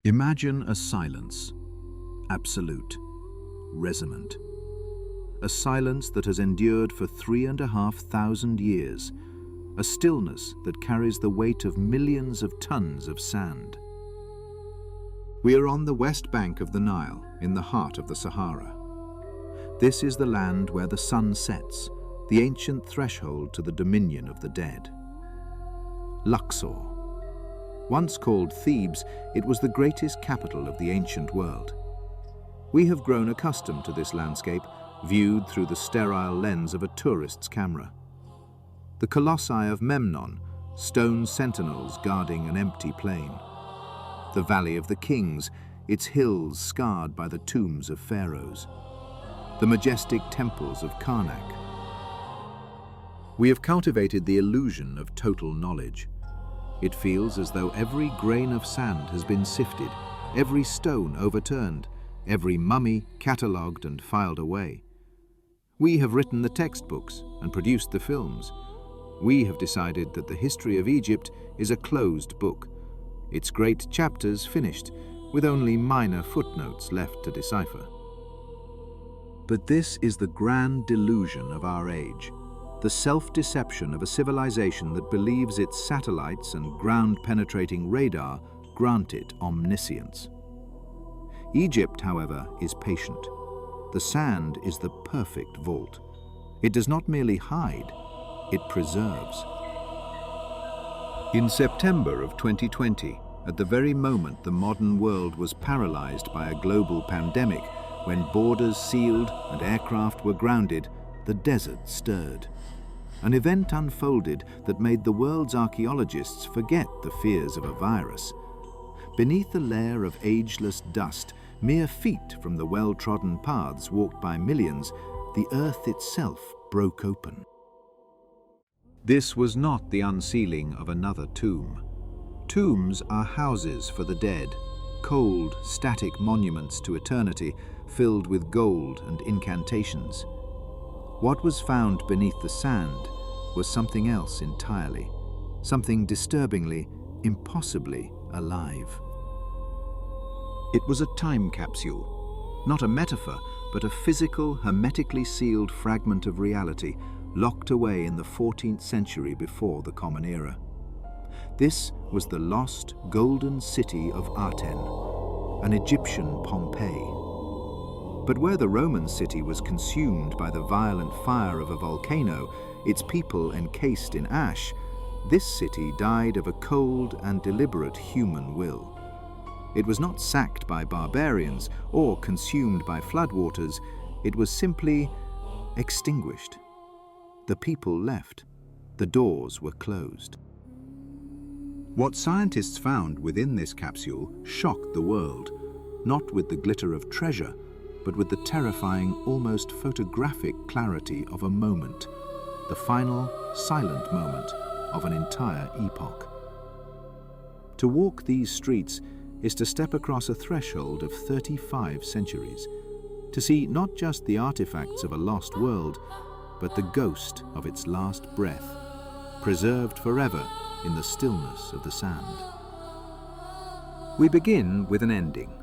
Imagine a silence, absolute, resonant. A silence that has endured for 3,500 years, a stillness that carries the weight of millions of tons of sand. We are on the west bank of the Nile, in the heart of the Sahara. This is the land where the sun sets, the ancient threshold to the dominion of the dead. Luxor. Once called Thebes, it was the greatest capital of the ancient world. We have grown accustomed to this landscape, viewed through the sterile lens of a tourist's camera. The colossi of Memnon, stone sentinels guarding an empty plain. The Valley of the Kings, its hills scarred by the tombs of pharaohs. The majestic temples of Karnak. We have cultivated the illusion of total knowledge. It feels as though every grain of sand has been sifted, every stone overturned, every mummy catalogued and filed away. We have written the textbooks and produced the films. We have decided that the history of Egypt is a closed book, its great chapters finished, with only minor footnotes left to decipher. But this is the grand delusion of our age, the self-deception of a civilization that believes its satellites and ground-penetrating radar grant it omniscience. Egypt, however, is patient. The sand is the perfect vault. It does not merely hide, it preserves. In September of 2020, at the very moment the modern world was paralyzed by a global pandemic, when borders sealed and aircraft were grounded, the desert stirred. An event unfolded that made the world's archaeologists forget the fears of a virus. Beneath a layer of ageless dust, mere feet from the well-trodden paths walked by millions, the earth itself broke open. This was not the unsealing of another tomb. Tombs are houses for the dead, cold, static monuments to eternity, filled with gold and incantations. What was found beneath the sand was something else entirely, something disturbingly, impossibly alive. It was a time capsule, not a metaphor, but a physical, hermetically sealed fragment of reality, locked away in the 14th century before the Common Era. This was the lost golden city of Aten, an Egyptian Pompeii. But where the Roman city was consumed by the violent fire of a volcano, its people encased in ash, this city died of a cold and deliberate human will. It was not sacked by barbarians or consumed by floodwaters, it was simply extinguished. The people left. The doors were closed. What scientists found within this capsule shocked the world, not with the glitter of treasure, but with the terrifying, almost photographic clarity of a moment, the final, silent moment of an entire epoch. To walk these streets is to step across a threshold of 35 centuries, to see not just the artifacts of a lost world, but the ghost of its last breath, preserved forever in the stillness of the sand. We begin with an ending.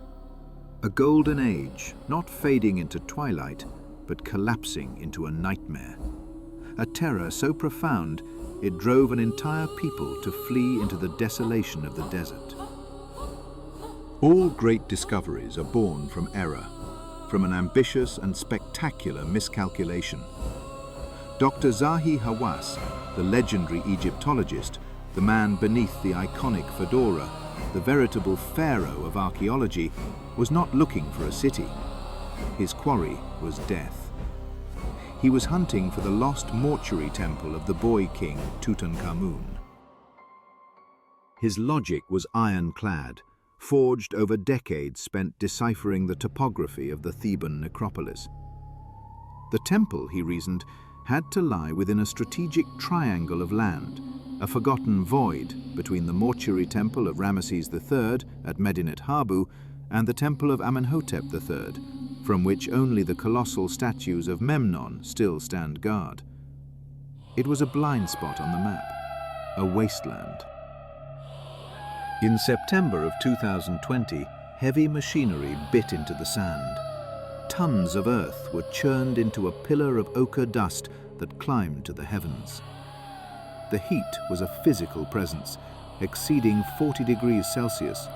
A golden age, not fading into twilight, but collapsing into a nightmare. A terror so profound, it drove an entire people to flee into the desolation of the desert. All great discoveries are born from error, from an ambitious and spectacular miscalculation. Dr. Zahi Hawass, the legendary Egyptologist, the man beneath the iconic fedora, the veritable pharaoh of archaeology, was not looking for a city. His quarry was death. He was hunting for the lost mortuary temple of the boy king Tutankhamun. His logic was ironclad, forged over decades spent deciphering the topography of the Theban necropolis. The temple, he reasoned, had to lie within a strategic triangle of land, a forgotten void between the mortuary temple of Ramesses III at Medinet Habu and the temple of Amenhotep III, from which only the colossal statues of Memnon still stand guard. It was a blind spot on the map, a wasteland. In September of 2020, heavy machinery bit into the sand. Tons of earth were churned into a pillar of ochre dust that climbed to the heavens. The heat was a physical presence, exceeding 40 degrees Celsius,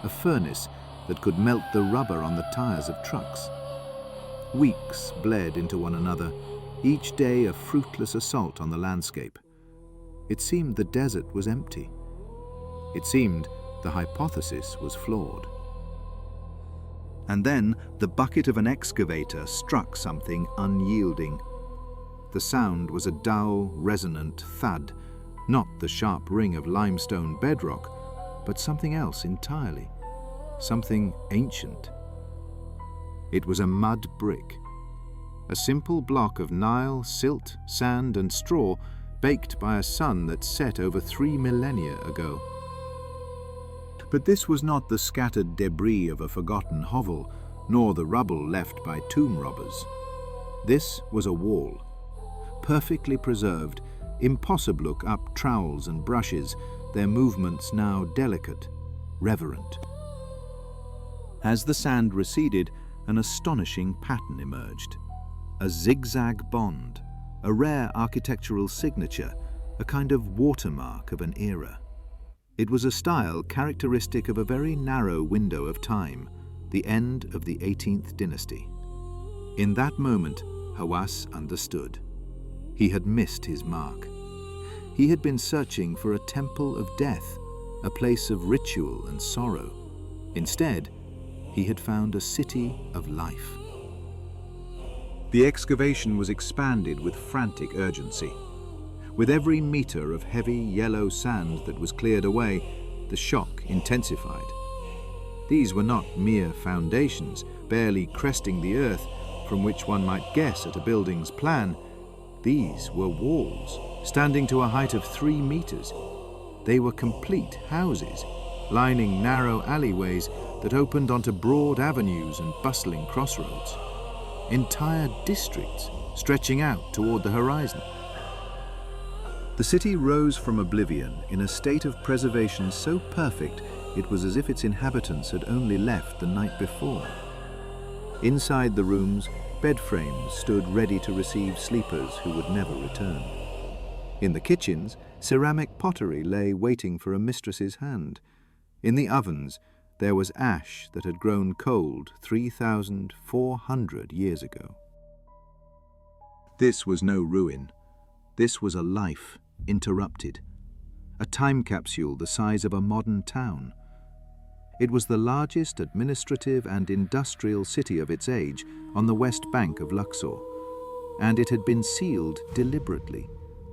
a furnace that could melt the rubber on the tires of trucks. Weeks bled into one another, each day a fruitless assault on the landscape. It seemed the desert was empty. It seemed the hypothesis was flawed. And then the bucket of an excavator struck something unyielding. The sound was a dull, resonant thud, not the sharp ring of limestone bedrock, but something else entirely, something ancient. It was a mud brick, a simple block of Nile, silt, sand, and straw baked by a sun that set over 3 millennia ago. But this was not the scattered debris of a forgotten hovel, nor the rubble left by tomb robbers. This was a wall, perfectly preserved, impossible look up trowels and brushes, their movements now delicate, reverent. As the sand receded, an astonishing pattern emerged. A zigzag bond, a rare architectural signature, a kind of watermark of an era. It was a style characteristic of a very narrow window of time, the end of the 18th dynasty. In that moment, Hawass understood. He had missed his mark. He had been searching for a temple of death, a place of ritual and sorrow. Instead, he had found a city of life. The excavation was expanded with frantic urgency. With every meter of heavy yellow sand that was cleared away, the shock intensified. These were not mere foundations, barely cresting the earth, from which one might guess at a building's plan. These were walls, standing to a height of 3 meters. They were complete houses, lining narrow alleyways that opened onto broad avenues and bustling crossroads. Entire districts stretching out toward the horizon. The city rose from oblivion in a state of preservation so perfect it was as if its inhabitants had only left the night before. Inside the rooms, bed frames stood ready to receive sleepers who would never return. In the kitchens, ceramic pottery lay waiting for a mistress's hand. In the ovens, there was ash that had grown cold 3,400 years ago. This was no ruin. This was a life interrupted, a time capsule the size of a modern town. It was the largest administrative and industrial city of its age on the west bank of Luxor, and it had been sealed deliberately,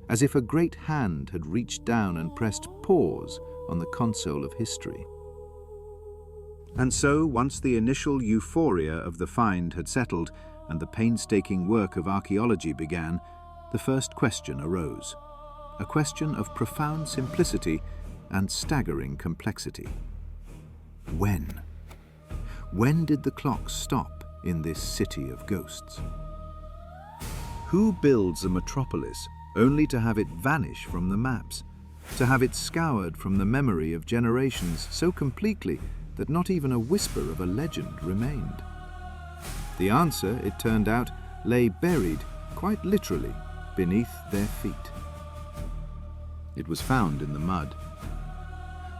as if a great hand had reached down and pressed pause on the console of history. And so, once the initial euphoria of the find had settled and the painstaking work of archaeology began, the first question arose, a question of profound simplicity and staggering complexity. When? When did the clocks stop in this city of ghosts? Who builds a metropolis only to have it vanish from the maps, to have it scoured from the memory of generations so completely that not even a whisper of a legend remained? The answer, it turned out, lay buried, quite literally, beneath their feet. It was found in the mud.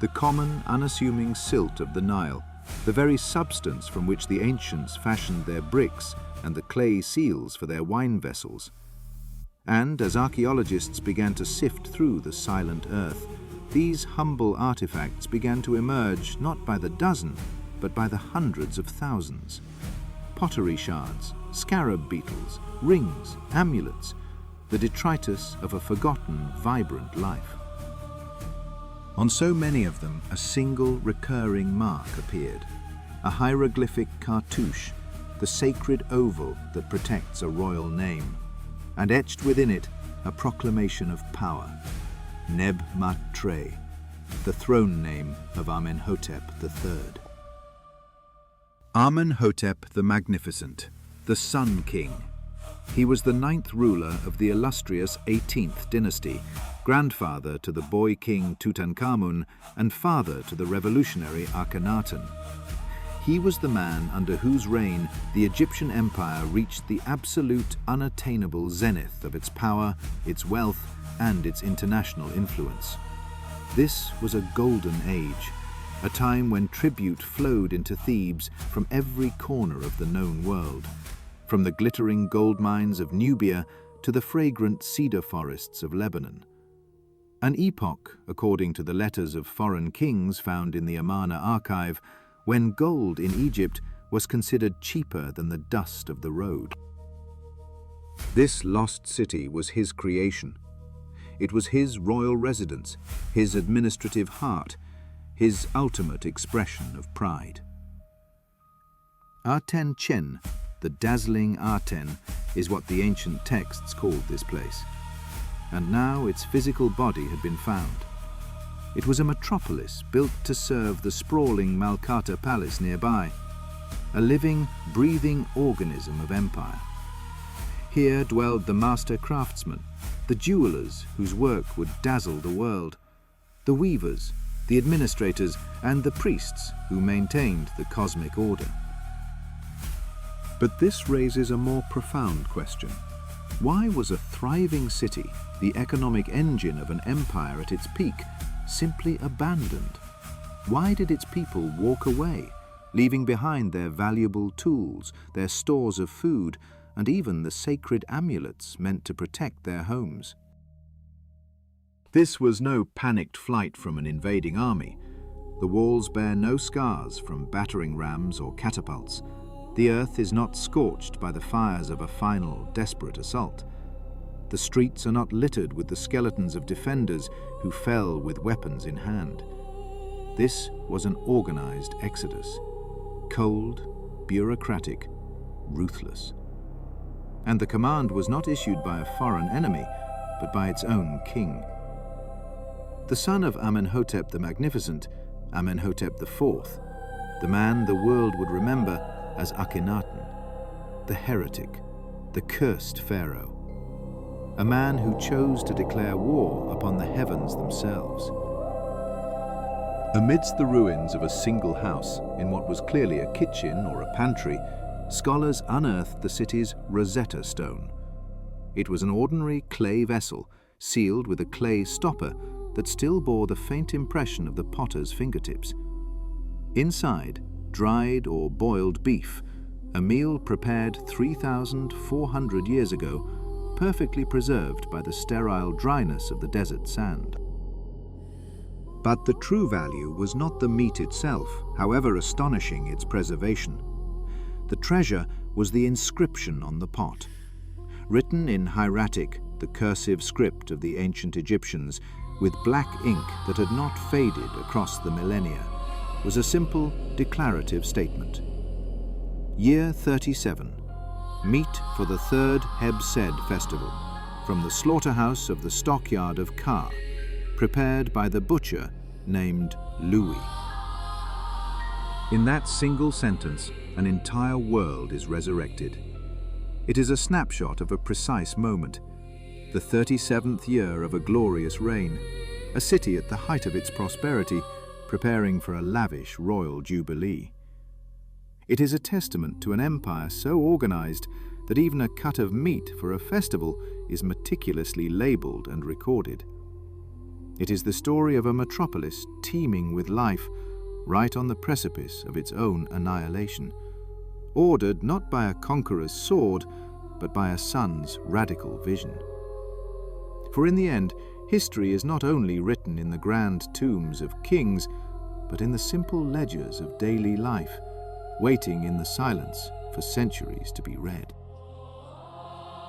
The common, unassuming silt of the Nile, the very substance from which the ancients fashioned their bricks and the clay seals for their wine vessels. And as archaeologists began to sift through the silent earth, these humble artifacts began to emerge not by the dozen, but by the hundreds of thousands. Pottery shards, scarab beetles, rings, amulets, the detritus of a forgotten, vibrant life. On so many of them, a single recurring mark appeared, a hieroglyphic cartouche, the sacred oval that protects a royal name, and etched within it a proclamation of power, Neb-Mat-Tre, the throne name of Amenhotep III. Amenhotep the Magnificent, the Sun King. He was the 9th ruler of the illustrious 18th dynasty, grandfather to the boy king Tutankhamun and father to the revolutionary Akhenaten. He was the man under whose reign the Egyptian empire reached the absolute unattainable zenith of its power, its wealth, and its international influence. This was a golden age, a time when tribute flowed into Thebes from every corner of the known world, from the glittering gold mines of Nubia to the fragrant cedar forests of Lebanon. An epoch, according to the letters of foreign kings found in the Amarna archive, when gold in Egypt was considered cheaper than the dust of the road. This lost city was his creation. It was his royal residence, his administrative heart, his ultimate expression of pride. Aten Chen, the dazzling Aten, is what the ancient texts called this place. And now its physical body had been found. It was a metropolis built to serve the sprawling Malkata Palace nearby, a living, breathing organism of empire. Here dwelled the master craftsmen, the jewelers whose work would dazzle the world, the weavers, the administrators, and the priests who maintained the cosmic order. But this raises a more profound question. Why was a thriving city, the economic engine of an empire at its peak, simply abandoned? Why did its people walk away, leaving behind their valuable tools, their stores of food, and even the sacred amulets meant to protect their homes? This was no panicked flight from an invading army. The walls bear no scars from battering rams or catapults. The earth is not scorched by the fires of a final, desperate assault. The streets are not littered with the skeletons of defenders who fell with weapons in hand. This was an organized exodus, cold, bureaucratic, ruthless. And the command was not issued by a foreign enemy, but by its own king. The son of Amenhotep the Magnificent, Amenhotep IV, the man the world would remember as Akhenaten, the heretic, the cursed pharaoh, a man who chose to declare war upon the heavens themselves. Amidst the ruins of a single house, in what was clearly a kitchen or a pantry, scholars unearthed the city's Rosetta Stone. It was an ordinary clay vessel, sealed with a clay stopper that still bore the faint impression of the potter's fingertips. Inside, dried or boiled beef, a meal prepared 3,400 years ago, perfectly preserved by the sterile dryness of the desert sand. But the true value was not the meat itself, however astonishing its preservation. The treasure was the inscription on the pot. Written in hieratic, the cursive script of the ancient Egyptians, with black ink that had not faded across the millennia, was a simple declarative statement. Year 37. Meat for the third Heb-Sed festival, from the slaughterhouse of the stockyard of Ka, prepared by the butcher named Louis. In that single sentence, an entire world is resurrected. It is a snapshot of a precise moment, the 37th year of a glorious reign, a city at the height of its prosperity, preparing for a lavish royal jubilee. It is a testament to an empire so organized that even a cut of meat for a festival is meticulously labeled and recorded. It is the story of a metropolis teeming with life, right on the precipice of its own annihilation, ordered not by a conqueror's sword, but by a son's radical vision. For in the end, history is not only written in the grand tombs of kings, but in the simple ledgers of daily life, waiting in the silence for centuries to be read.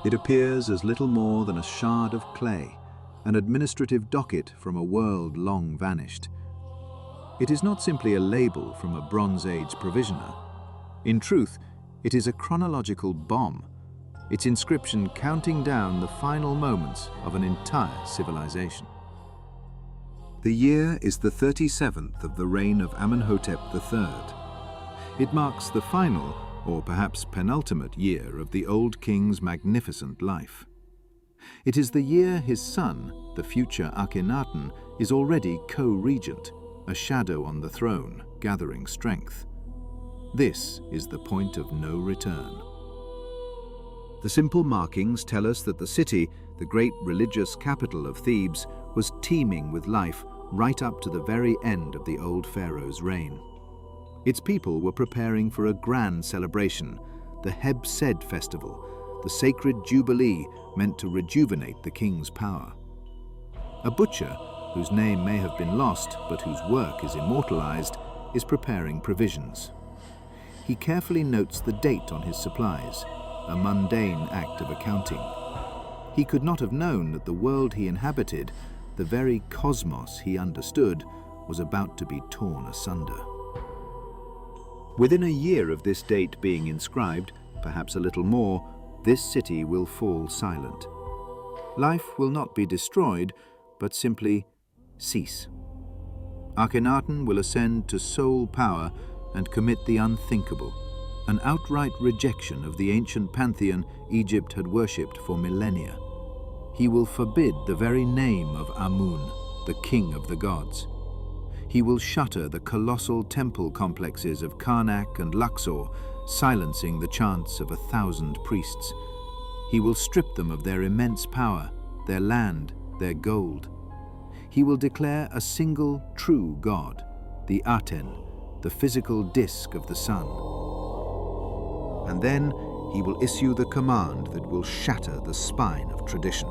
It appears as little more than a shard of clay, an administrative docket from a world long vanished. It is not simply a label from a Bronze Age provisioner. In truth, it is a chronological bomb, its inscription counting down the final moments of an entire civilization. The year is the 37th of the reign of Amenhotep III. It marks the final, or perhaps penultimate year of the old king's magnificent life. It is the year his son, the future Akhenaten, is already co-regent, a shadow on the throne, gathering strength. This is the point of no return. The simple markings tell us that the city, the great religious capital of Thebes, was teeming with life right up to the very end of the old pharaoh's reign. Its people were preparing for a grand celebration, the Heb-Sed festival, the sacred jubilee meant to rejuvenate the king's power. A butcher, whose name may have been lost but whose work is immortalized, is preparing provisions. He carefully notes the date on his supplies, a mundane act of accounting. He could not have known that the world he inhabited, the very cosmos he understood, was about to be torn asunder. Within a year of this date being inscribed, perhaps a little more, this city will fall silent. Life will not be destroyed, but simply cease. Akhenaten will ascend to sole power and commit the unthinkable, an outright rejection of the ancient pantheon Egypt had worshipped for millennia. He will forbid the very name of Amun, the king of the gods. He will shatter the colossal temple complexes of Karnak and Luxor, silencing the chants of 1,000 priests. He will strip them of their immense power, their land, their gold. He will declare a single true god, the Aten, the physical disk of the sun. And then he will issue the command that will shatter the spine of tradition.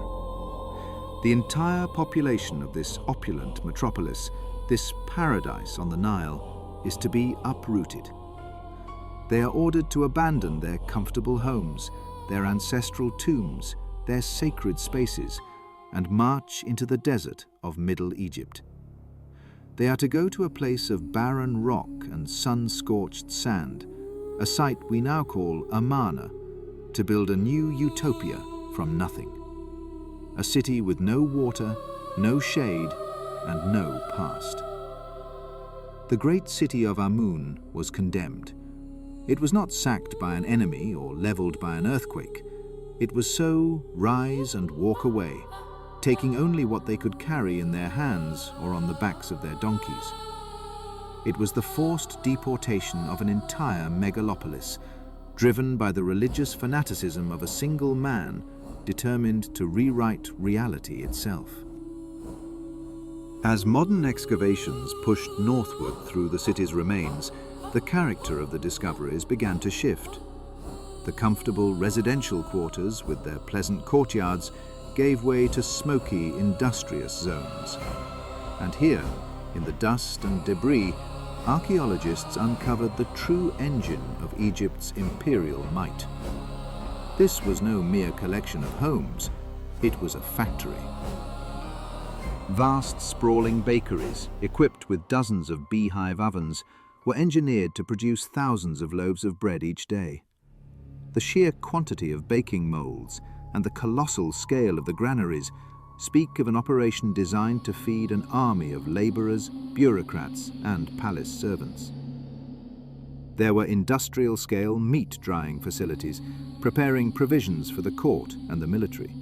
The entire population of this opulent metropolis, this paradise on the Nile, is to be uprooted. They are ordered to abandon their comfortable homes, their ancestral tombs, their sacred spaces, and march into the desert of Middle Egypt. They are to go to a place of barren rock and sun-scorched sand, a site we now call Amarna, to build a new utopia from nothing. A city with no water, no shade, and no past. The great city of Amun was condemned. It was not sacked by an enemy or leveled by an earthquake. It was so rise and walk away, taking only what they could carry in their hands or on the backs of their donkeys. It was the forced deportation of an entire megalopolis, driven by the religious fanaticism of a single man determined to rewrite reality itself. As modern excavations pushed northward through the city's remains, the character of the discoveries began to shift. The comfortable residential quarters with their pleasant courtyards gave way to smoky, industrious zones. And here, in the dust and debris, archaeologists uncovered the true engine of Egypt's imperial might. This was no mere collection of homes, it was a factory. Vast, sprawling bakeries, equipped with dozens of beehive ovens, were engineered to produce thousands of loaves of bread each day. The sheer quantity of baking molds and the colossal scale of the granaries speak of an operation designed to feed an army of laborers, bureaucrats, and palace servants. There were industrial-scale meat drying facilities, preparing provisions for the court and the military.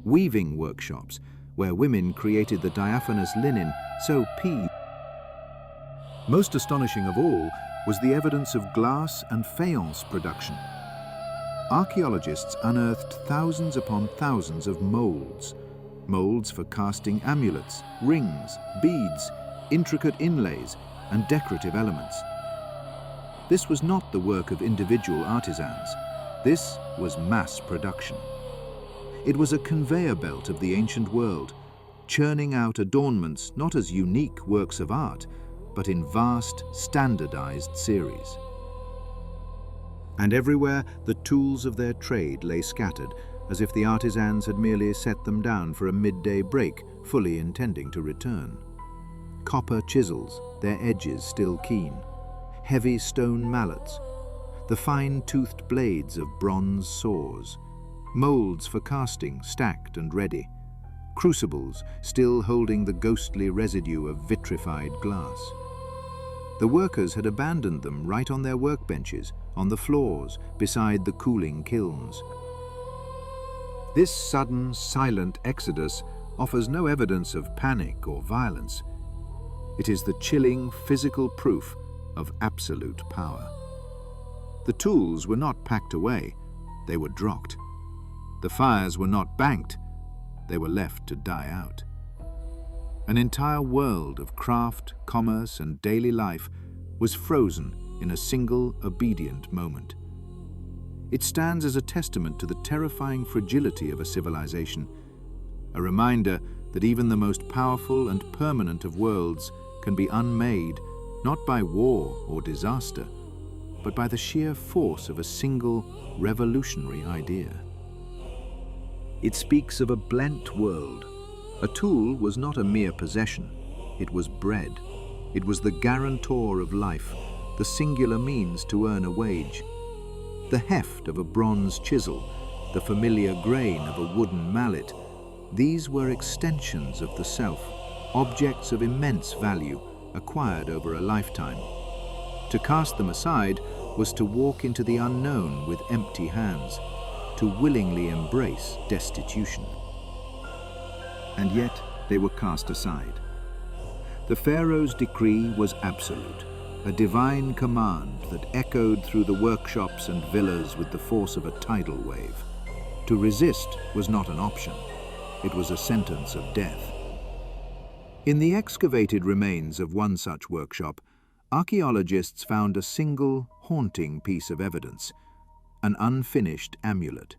Weaving workshops, where women created the diaphanous linen so Most astonishing of all was the evidence of glass and faience production. Archaeologists unearthed thousands upon thousands of molds for casting amulets, rings, beads, intricate inlays, and decorative elements. This was not the work of individual artisans. This was mass production. It was a conveyor belt of the ancient world, churning out adornments not as unique works of art, but in vast, standardized series. And everywhere the tools of their trade lay scattered, as if the artisans had merely set them down for a midday break, fully intending to return. Copper chisels, their edges still keen, heavy stone mallets, the fine-toothed blades of bronze saws, molds for casting stacked and ready, crucibles still holding the ghostly residue of vitrified glass. The workers had abandoned them right on their workbenches, on the floors, beside the cooling kilns. This sudden, silent exodus offers no evidence of panic or violence. It is the chilling physical proof of absolute power. The tools were not packed away, they were dropped. The fires were not banked, they were left to die out. An entire world of craft, commerce, and daily life was frozen in a single obedient moment. It stands as a testament to the terrifying fragility of a civilization, a reminder that even the most powerful and permanent of worlds can be unmade not by war or disaster, but by the sheer force of a single revolutionary idea. It speaks of a blent world. A tool was not a mere possession, it was bread. It was the guarantor of life, the singular means to earn a wage. The heft of a bronze chisel, the familiar grain of a wooden mallet, these were extensions of the self, objects of immense value, acquired over a lifetime. To cast them aside was to walk into the unknown with empty hands, to willingly embrace destitution. And yet they were cast aside. The pharaoh's decree was absolute, a divine command that echoed through the workshops and villas with the force of a tidal wave. To resist was not an option, it was a sentence of death. In the excavated remains of one such workshop, archaeologists found a single, haunting piece of evidence, an unfinished amulet.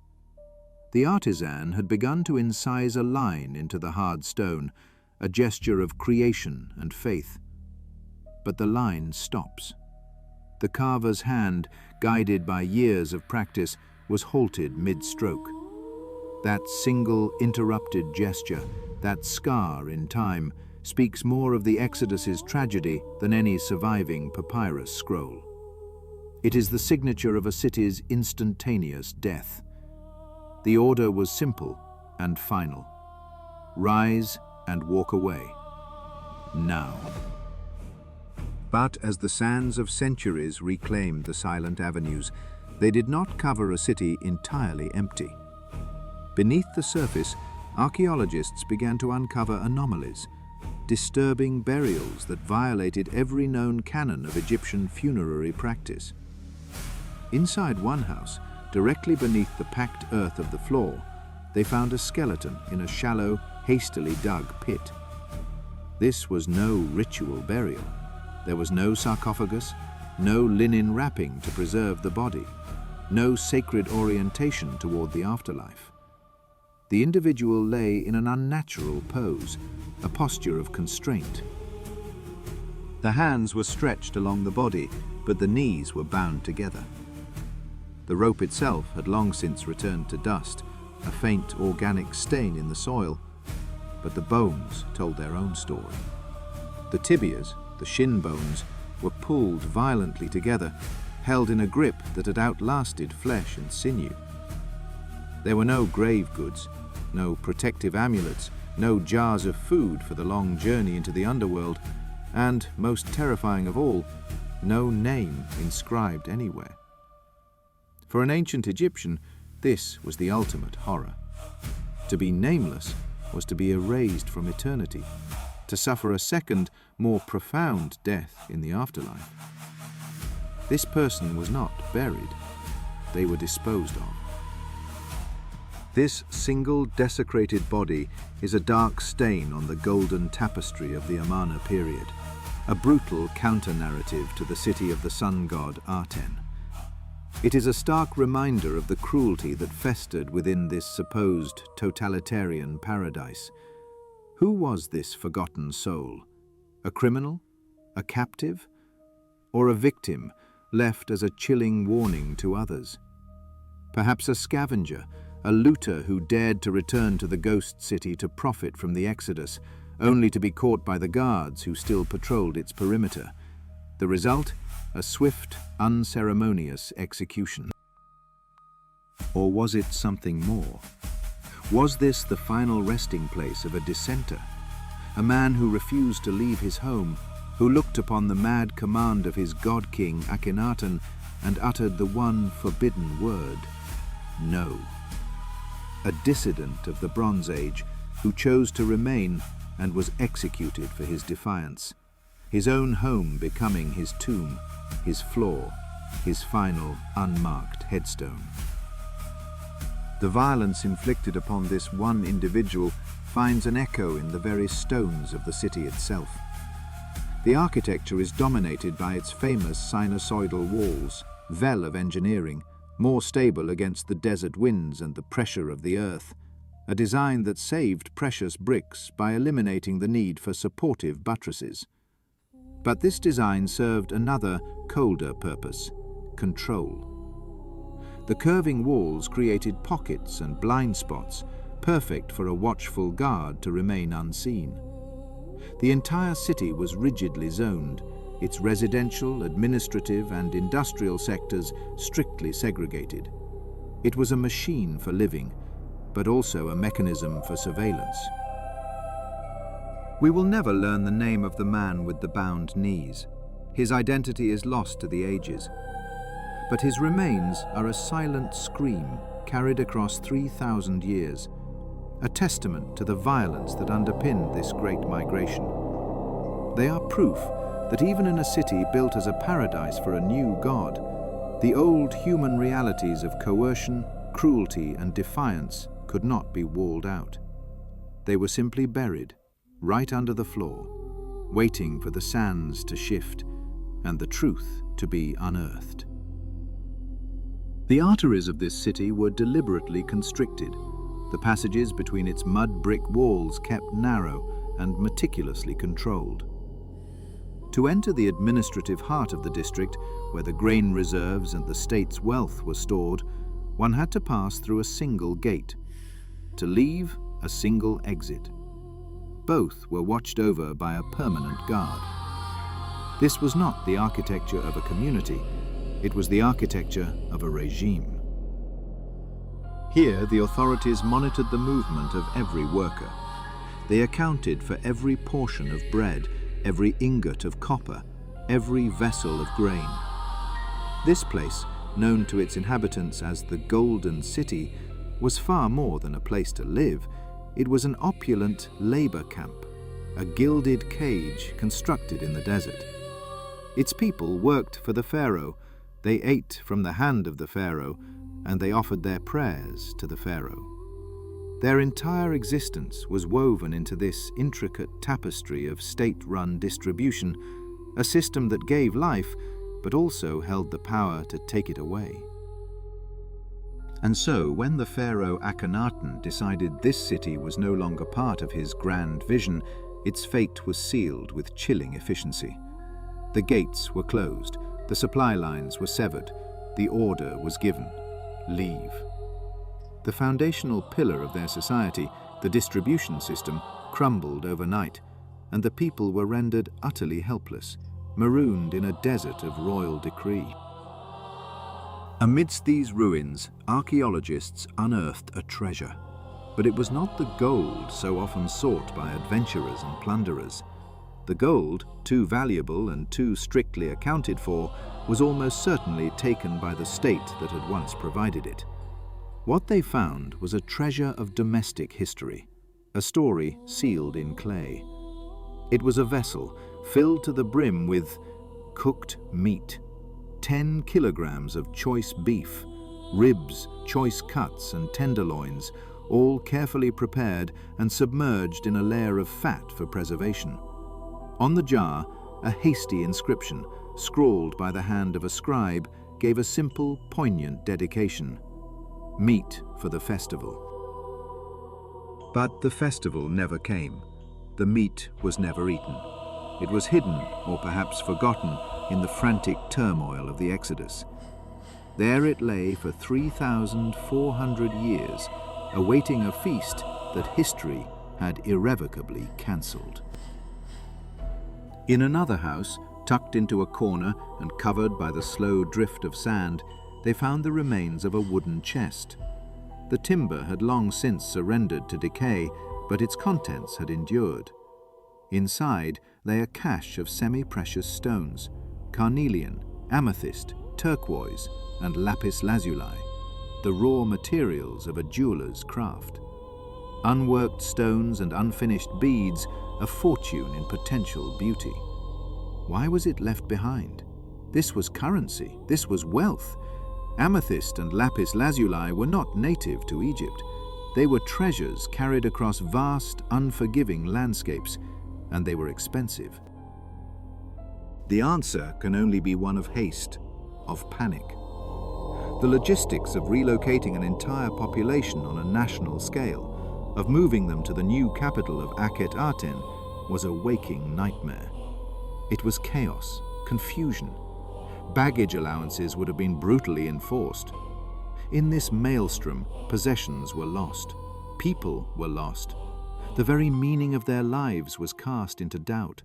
The artisan had begun to incise a line into the hard stone, a gesture of creation and faith. But the line stops. The carver's hand, guided by years of practice, was halted mid-stroke. That single interrupted gesture, that scar in time, speaks more of the Exodus's tragedy than any surviving papyrus scroll. It is the signature of a city's instantaneous death. The order was simple and final. Rise and walk away. Now. But as the sands of centuries reclaimed the silent avenues, they did not cover a city entirely empty. Beneath the surface, archaeologists began to uncover anomalies, disturbing burials that violated every known canon of Egyptian funerary practice. Inside one house, directly beneath the packed earth of the floor, they found a skeleton in a shallow, hastily dug pit. This was no ritual burial. There was no sarcophagus, no linen wrapping to preserve the body, no sacred orientation toward the afterlife. The individual lay in an unnatural pose, a posture of constraint. The hands were stretched along the body, but the knees were bound together. The rope itself had long since returned to dust, a faint organic stain in the soil, but the bones told their own story. The tibias, the shin bones, were pulled violently together, held in a grip that had outlasted flesh and sinew. There were no grave goods, no protective amulets, no jars of food for the long journey into the underworld, and, most terrifying of all, no name inscribed anywhere. For an ancient Egyptian, this was the ultimate horror. To be nameless was to be erased from eternity, to suffer a second, more profound death in the afterlife. This person was not buried, they were disposed of. This single desecrated body is a dark stain on the golden tapestry of the Amarna period, a brutal counter-narrative to the city of the sun god Aten. It is a stark reminder of the cruelty that festered within this supposed totalitarian paradise. Who was this forgotten soul? A criminal? A captive? Or a victim left as a chilling warning to others? Perhaps a scavenger, a looter who dared to return to the ghost city to profit from the exodus, only to be caught by the guards who still patrolled its perimeter. The result? A swift, unceremonious execution. Or was it something more? Was this the final resting place of a dissenter? A man who refused to leave his home, who looked upon the mad command of his god-king Akhenaten and uttered the one forbidden word, no. A dissident of the Bronze Age who chose to remain and was executed for his defiance, his own home becoming his tomb, his floor, his final unmarked headstone. The violence inflicted upon this one individual finds an echo in the very stones of the city itself. The architecture is dominated by its famous sinusoidal walls, well of engineering, more stable against the desert winds and the pressure of the earth, a design that saved precious bricks by eliminating the need for supportive buttresses. But this design served another, colder purpose: control. The curving walls created pockets and blind spots, perfect for a watchful guard to remain unseen. The entire city was rigidly zoned, its residential, administrative, and industrial sectors strictly segregated. It was a machine for living, but also a mechanism for surveillance. We will never learn the name of the man with the bound knees. His identity is lost to the ages. But his remains are a silent scream carried across 3,000 years, a testament to the violence that underpinned this great migration. They are proof that even in a city built as a paradise for a new god, the old human realities of coercion, cruelty, and defiance could not be walled out. They were simply buried, right under the floor, waiting for the sands to shift and the truth to be unearthed. The arteries of this city were deliberately constricted, the passages between its mud brick walls kept narrow and meticulously controlled. To enter the administrative heart of the district, where the grain reserves and the state's wealth were stored, one had to pass through a single gate. To leave, a single exit. Both were watched over by a permanent guard. This was not the architecture of a community, it was the architecture of a regime. Here, the authorities monitored the movement of every worker. They accounted for every portion of bread, every ingot of copper, every vessel of grain. This place, known to its inhabitants as the Golden City, was far more than a place to live. It was an opulent labor camp, a gilded cage constructed in the desert. Its people worked for the pharaoh, they ate from the hand of the pharaoh, and they offered their prayers to the pharaoh. Their entire existence was woven into this intricate tapestry of state-run distribution, a system that gave life, but also held the power to take it away. And so, when the pharaoh Akhenaten decided this city was no longer part of his grand vision, its fate was sealed with chilling efficiency. The gates were closed, the supply lines were severed, the order was given: leave. The foundational pillar of their society, the distribution system, crumbled overnight, and the people were rendered utterly helpless, marooned in a desert of royal decree. Amidst these ruins, archaeologists unearthed a treasure. But it was not the gold so often sought by adventurers and plunderers. The gold, too valuable and too strictly accounted for, was almost certainly taken by the state that had once provided it. What they found was a treasure of domestic history, a story sealed in clay. It was a vessel filled to the brim with cooked meat, 10 kilograms of choice beef, ribs, choice cuts, and tenderloins, all carefully prepared and submerged in a layer of fat for preservation. On the jar, a hasty inscription, scrawled by the hand of a scribe, gave a simple, poignant dedication: meat for the festival. But the festival never came. The meat was never eaten. It was hidden, or perhaps forgotten, in the frantic turmoil of the Exodus. There it lay for 3,400 years, awaiting a feast that history had irrevocably cancelled. In another house, tucked into a corner and covered by the slow drift of sand, they found the remains of a wooden chest. The timber had long since surrendered to decay, but its contents had endured. Inside, lay a cache of semi-precious stones: carnelian, amethyst, turquoise, and lapis lazuli, the raw materials of a jeweler's craft. Unworked stones and unfinished beads, a fortune in potential beauty. Why was it left behind? This was currency, this was wealth. Amethyst and lapis lazuli were not native to Egypt. They were treasures carried across vast, unforgiving landscapes, and they were expensive. The answer can only be one of haste, of panic. The logistics of relocating an entire population on a national scale, of moving them to the new capital of Akhenaten, was a waking nightmare. It was chaos, confusion. Baggage allowances would have been brutally enforced. In this maelstrom, possessions were lost. People were lost. The very meaning of their lives was cast into doubt.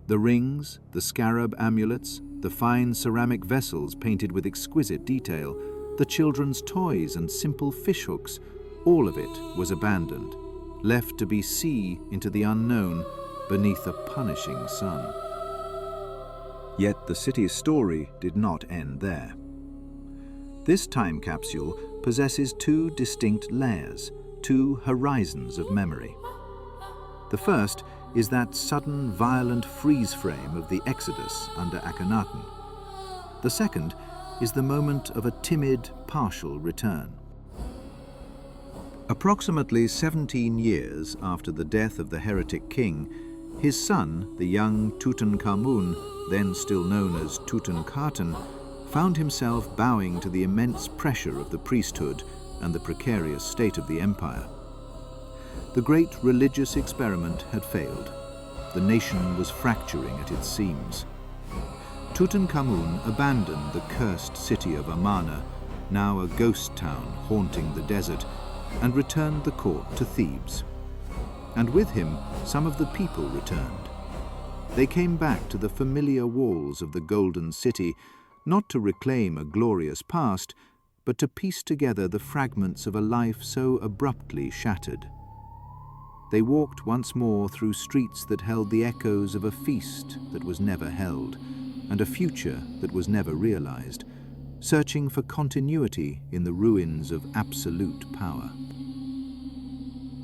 The rings, the scarab amulets, the fine ceramic vessels painted with exquisite detail, the children's toys and simple fishhooks, all of it was abandoned, left to be sea into the unknown beneath a punishing sun. Yet the city's story did not end there. This time capsule possesses two distinct layers, two horizons of memory. The first is that sudden, violent freeze frame of the Exodus under Akhenaten. The second is the moment of a timid, partial return. Approximately 17 years after the death of the heretic king, his son, the young Tutankhamun, then still known as Tutankhaten, found himself bowing to the immense pressure of the priesthood and the precarious state of the empire. The great religious experiment had failed. The nation was fracturing at its seams. Tutankhamun abandoned the cursed city of Amarna, now a ghost town haunting the desert, and returned the court to Thebes. And with him, some of the people returned. They came back to the familiar walls of the Golden City, not to reclaim a glorious past, but to piece together the fragments of a life so abruptly shattered. They walked once more through streets that held the echoes of a feast that was never held, and a future that was never realized, searching for continuity in the ruins of absolute power.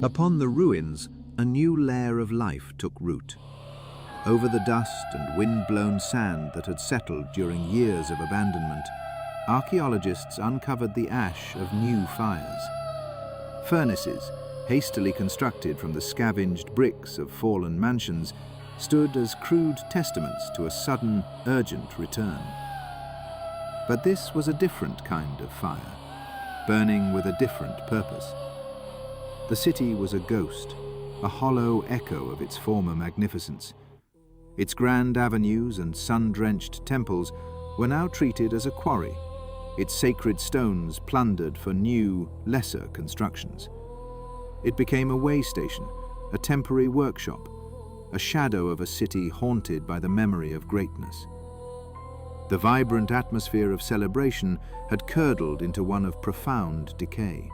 Upon the ruins, a new layer of life took root. Over the dust and wind-blown sand that had settled during years of abandonment, archaeologists uncovered the ash of new fires. Furnaces, hastily constructed from the scavenged bricks of fallen mansions, stood as crude testaments to a sudden, urgent return. But this was a different kind of fire, burning with a different purpose. The city was a ghost, a hollow echo of its former magnificence. Its grand avenues and sun-drenched temples were now treated as a quarry, its sacred stones plundered for new, lesser constructions. It became a way station, a temporary workshop, a shadow of a city haunted by the memory of greatness. The vibrant atmosphere of celebration had curdled into one of profound decay.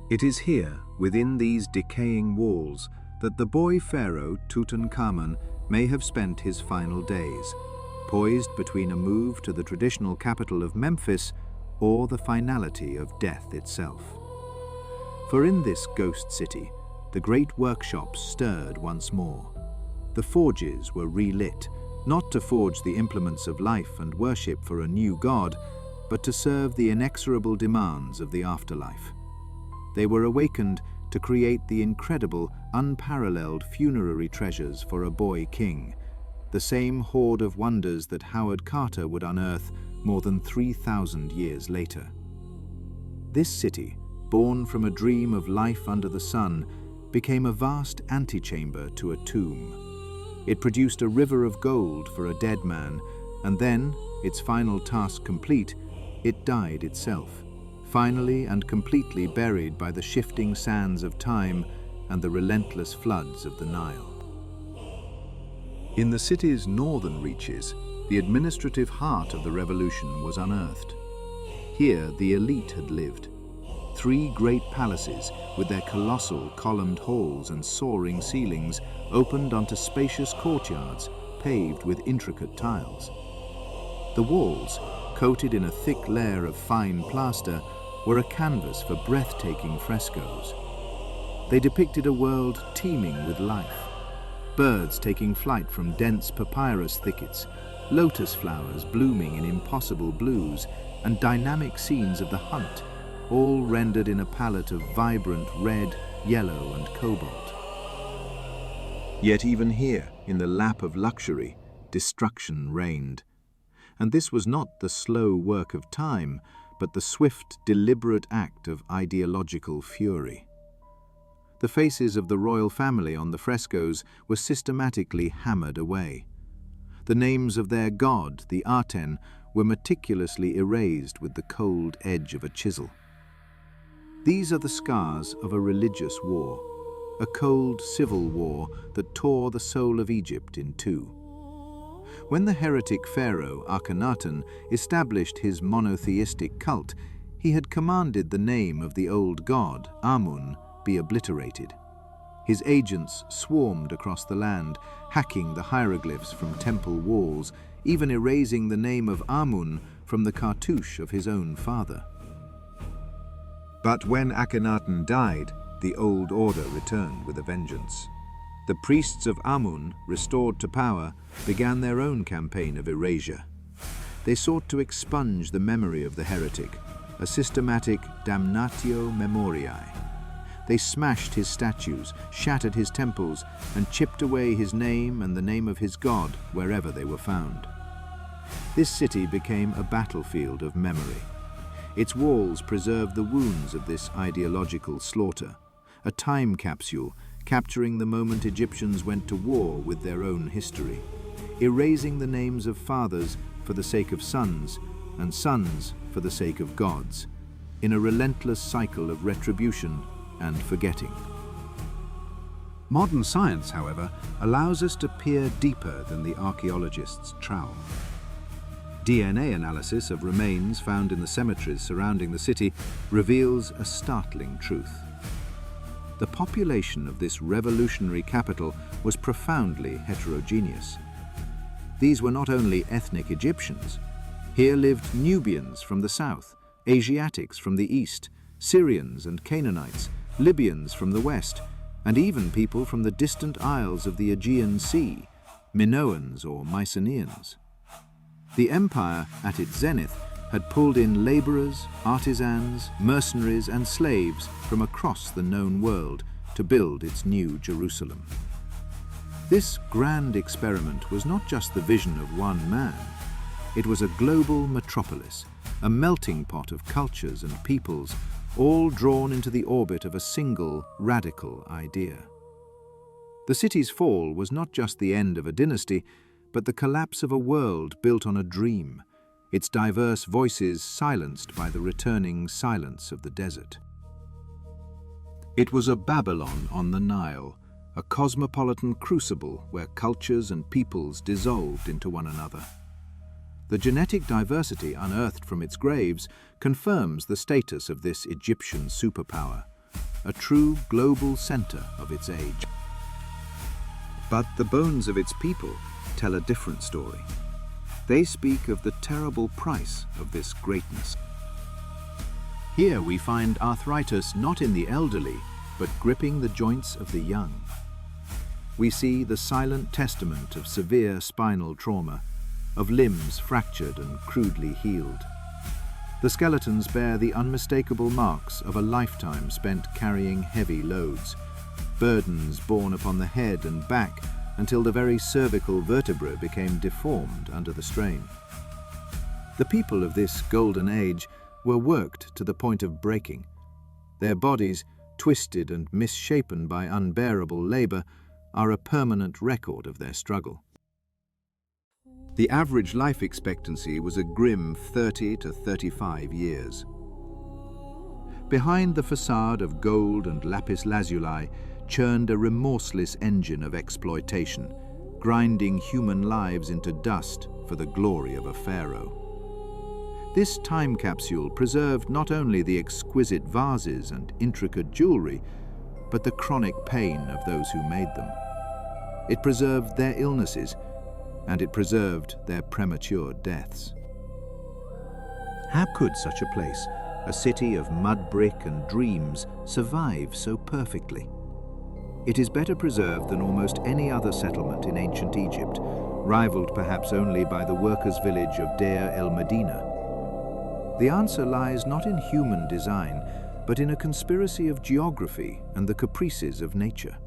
It is here, within these decaying walls, that the boy pharaoh Tutankhamun may have spent his final days, poised between a move to the traditional capital of Memphis or the finality of death itself. For in this ghost city, the great workshops stirred once more. The forges were relit, not to forge the implements of life and worship for a new god, but to serve the inexorable demands of the afterlife. They were awakened to create the incredible, unparalleled funerary treasures for a boy king, the same hoard of wonders that Howard Carter would unearth more than 3,000 years later. This city, born from a dream of life under the sun, became a vast antechamber to a tomb. It produced a river of gold for a dead man, and then, its final task complete, it died itself, finally and completely buried by the shifting sands of time and the relentless floods of the Nile. In the city's northern reaches, the administrative heart of the revolution was unearthed. Here the elite had lived. 3 great palaces, with their colossal columned halls and soaring ceilings, opened onto spacious courtyards paved with intricate tiles. The walls, coated in a thick layer of fine plaster, were a canvas for breathtaking frescoes. They depicted a world teeming with life. Birds taking flight from dense papyrus thickets, lotus flowers blooming in impossible blues, and dynamic scenes of the hunt, all rendered in a palette of vibrant red, yellow, and cobalt. Yet even here, in the lap of luxury, destruction reigned. And this was not the slow work of time, but the swift, deliberate act of ideological fury. The faces of the royal family on the frescoes were systematically hammered away. The names of their god, the Aten, were meticulously erased with the cold edge of a chisel. These are the scars of a religious war, a cold civil war that tore the soul of Egypt in two. When the heretic pharaoh Akhenaten established his monotheistic cult, he had commanded the name of the old god, Amun, be obliterated. His agents swarmed across the land, hacking the hieroglyphs from temple walls, even erasing the name of Amun from the cartouche of his own father. But when Akhenaten died, the old order returned with a vengeance. The priests of Amun, restored to power, began their own campaign of erasure. They sought to expunge the memory of the heretic, a systematic damnatio memoriae. They smashed his statues, shattered his temples, and chipped away his name and the name of his god wherever they were found. This city became a battlefield of memory. Its walls preserved the wounds of this ideological slaughter, a time capsule capturing the moment Egyptians went to war with their own history, erasing the names of fathers for the sake of sons, and sons for the sake of gods, in a relentless cycle of retribution and forgetting. Modern science, however, allows us to peer deeper than the archaeologists' trowel. DNA analysis of remains found in the cemeteries surrounding the city reveals a startling truth. The population of this revolutionary capital was profoundly heterogeneous. These were not only ethnic Egyptians. Here lived Nubians from the south, Asiatics from the east, Syrians and Canaanites, Libyans from the west, and even people from the distant isles of the Aegean Sea, Minoans or Mycenaeans. The empire, at its zenith, had pulled in laborers, artisans, mercenaries, and slaves from across the known world to build its new Jerusalem. This grand experiment was not just the vision of one man. It was a global metropolis, a melting pot of cultures and peoples, all drawn into the orbit of a single, radical idea. The city's fall was not just the end of a dynasty, but the collapse of a world built on a dream, its diverse voices silenced by the returning silence of the desert. It was a Babylon on the Nile, a cosmopolitan crucible where cultures and peoples dissolved into one another. The genetic diversity unearthed from its graves confirms the status of this Egyptian superpower, a true global center of its age. But the bones of its people tell a different story. They speak of the terrible price of this greatness. Here we find arthritis not in the elderly, but gripping the joints of the young. We see the silent testament of severe spinal trauma, of limbs fractured and crudely healed. The skeletons bear the unmistakable marks of a lifetime spent carrying heavy loads, burdens borne upon the head and back until the very cervical vertebrae became deformed under the strain. The people of this golden age were worked to the point of breaking. Their bodies, twisted and misshapen by unbearable labor, are a permanent record of their struggle. The average life expectancy was a grim 30 to 35 years. Behind the facade of gold and lapis lazuli churned a remorseless engine of exploitation, grinding human lives into dust for the glory of a pharaoh. This time capsule preserved not only the exquisite vases and intricate jewelry, but the chronic pain of those who made them. It preserved their illnesses, and it preserved their premature deaths. How could such a place, a city of mud brick and dreams, survive so perfectly? It is better preserved than almost any other settlement in ancient Egypt, rivaled perhaps only by the workers' village of Deir el-Medina. The answer lies not in human design, but in a conspiracy of geography and the caprices of nature.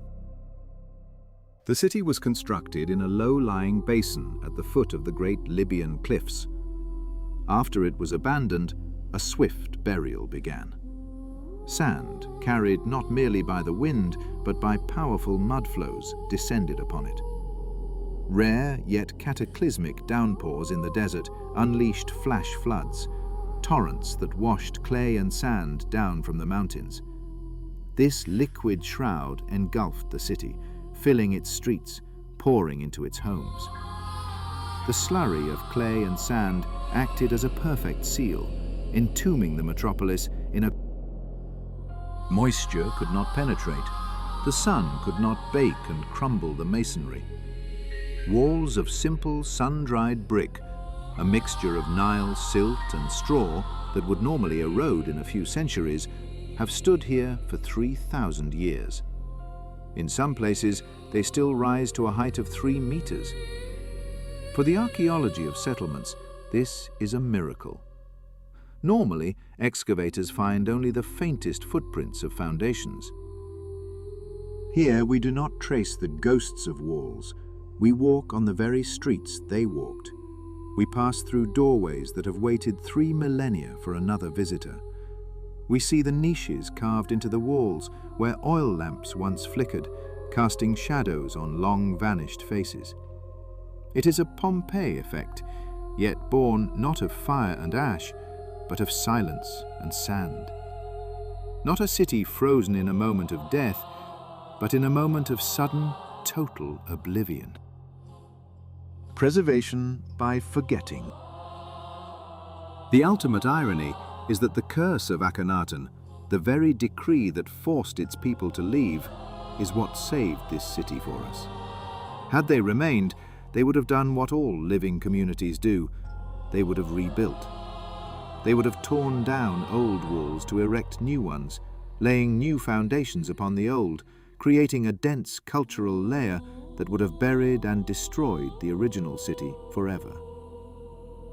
The city was constructed in a low-lying basin at the foot of the great Libyan cliffs. After it was abandoned, a swift burial began. Sand, carried not merely by the wind, but by powerful mud flows, descended upon it. Rare yet cataclysmic downpours in the desert unleashed flash floods, torrents that washed clay and sand down from the mountains. This liquid shroud engulfed the city, filling its streets, pouring into its homes. The slurry of clay and sand acted as a perfect seal, entombing the metropolis in a moisture could not penetrate. The sun could not bake and crumble the masonry. Walls of simple sun-dried brick, a mixture of Nile silt and straw that would normally erode in a few centuries, have stood here for 3,000 years. In some places, they still rise to a height of 3 meters. For the archaeology of settlements, this is a miracle. Normally, excavators find only the faintest footprints of foundations. Here we do not trace the ghosts of walls. We walk on the very streets they walked. We pass through doorways that have waited 3 millennia for another visitor. We see the niches carved into the walls where oil lamps once flickered, casting shadows on long-vanished faces. It is a Pompeii effect, yet born not of fire and ash, but of silence and sand. Not a city frozen in a moment of death, but in a moment of sudden, total oblivion. Preservation by forgetting. The ultimate irony is that the curse of Akhenaten, the very decree that forced its people to leave, is what saved this city for us. Had they remained, they would have done what all living communities do. They would have rebuilt. They would have torn down old walls to erect new ones, laying new foundations upon the old, creating a dense cultural layer that would have buried and destroyed the original city forever.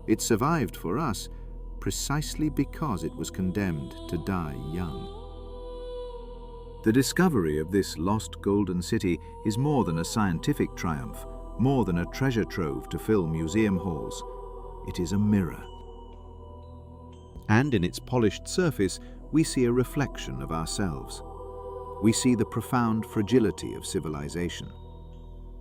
It survived for us precisely because it was condemned to die young. The discovery of this lost golden city is more than a scientific triumph, more than a treasure trove to fill museum halls. It is a mirror. And in its polished surface, we see a reflection of ourselves. We see the profound fragility of civilization.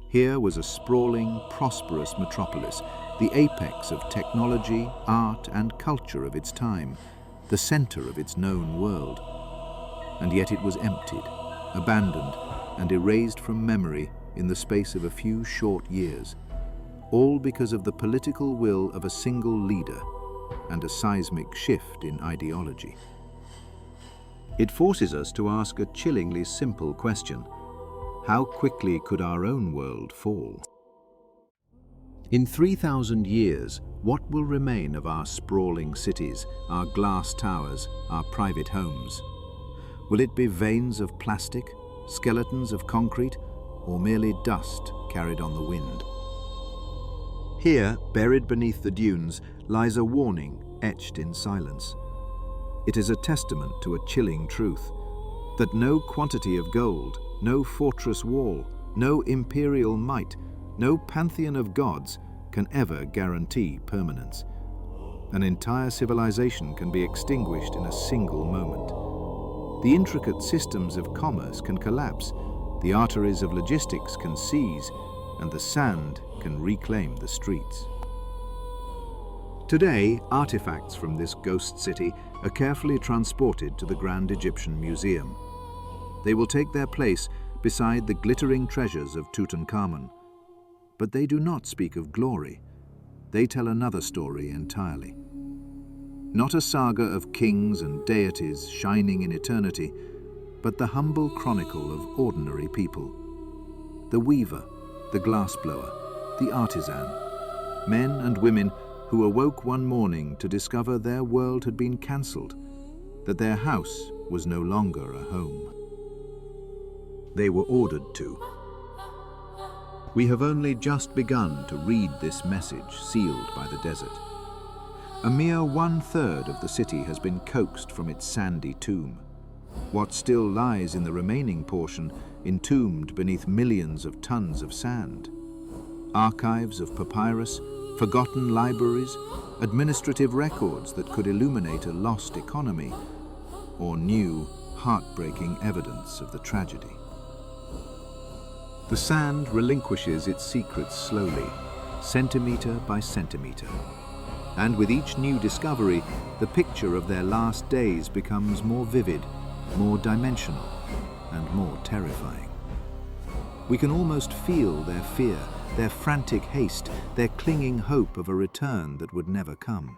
Here was a sprawling, prosperous metropolis, the apex of technology, art, and culture of its time, the center of its known world. And yet it was emptied, abandoned, and erased from memory in the space of a few short years, all because of the political will of a single leader and a seismic shift in ideology. It forces us to ask a chillingly simple question: how quickly could our own world fall? In 3,000 years, what will remain of our sprawling cities, our glass towers, our private homes? Will it be veins of plastic, skeletons of concrete, or merely dust carried on the wind? Here, buried beneath the dunes, lies a warning etched in silence. It is a testament to a chilling truth, that no quantity of gold, no fortress wall, no imperial might, no pantheon of gods can ever guarantee permanence. An entire civilization can be extinguished in a single moment. The intricate systems of commerce can collapse, the arteries of logistics can seize, and the sand can reclaim the streets. Today, artifacts from this ghost city are carefully transported to the Grand Egyptian Museum. They will take their place beside the glittering treasures of Tutankhamun. But they do not speak of glory. They tell another story entirely. Not a saga of kings and deities shining in eternity, but the humble chronicle of ordinary people. The weaver, the glassblower, the artisan, men and women who awoke one morning to discover their world had been cancelled, that their house was no longer a home. They were ordered to. We have only just begun to read this message sealed by the desert. A mere 1/3 of the city has been coaxed from its sandy tomb. What still lies in the remaining portion, entombed beneath millions of tons of sand? Archives of papyrus, forgotten libraries, administrative records that could illuminate a lost economy, or new, heartbreaking evidence of the tragedy. The sand relinquishes its secrets slowly, centimetre by centimetre. And with each new discovery, the picture of their last days becomes more vivid, more dimensional, and more terrifying. We can almost feel their fear, their frantic haste, their clinging hope of a return that would never come.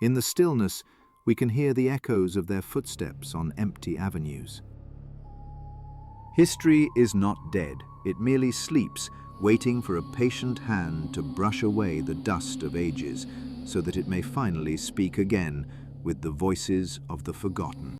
In the stillness, we can hear the echoes of their footsteps on empty avenues. History is not dead, it merely sleeps, waiting for a patient hand to brush away the dust of ages, so that it may finally speak again with the voices of the forgotten.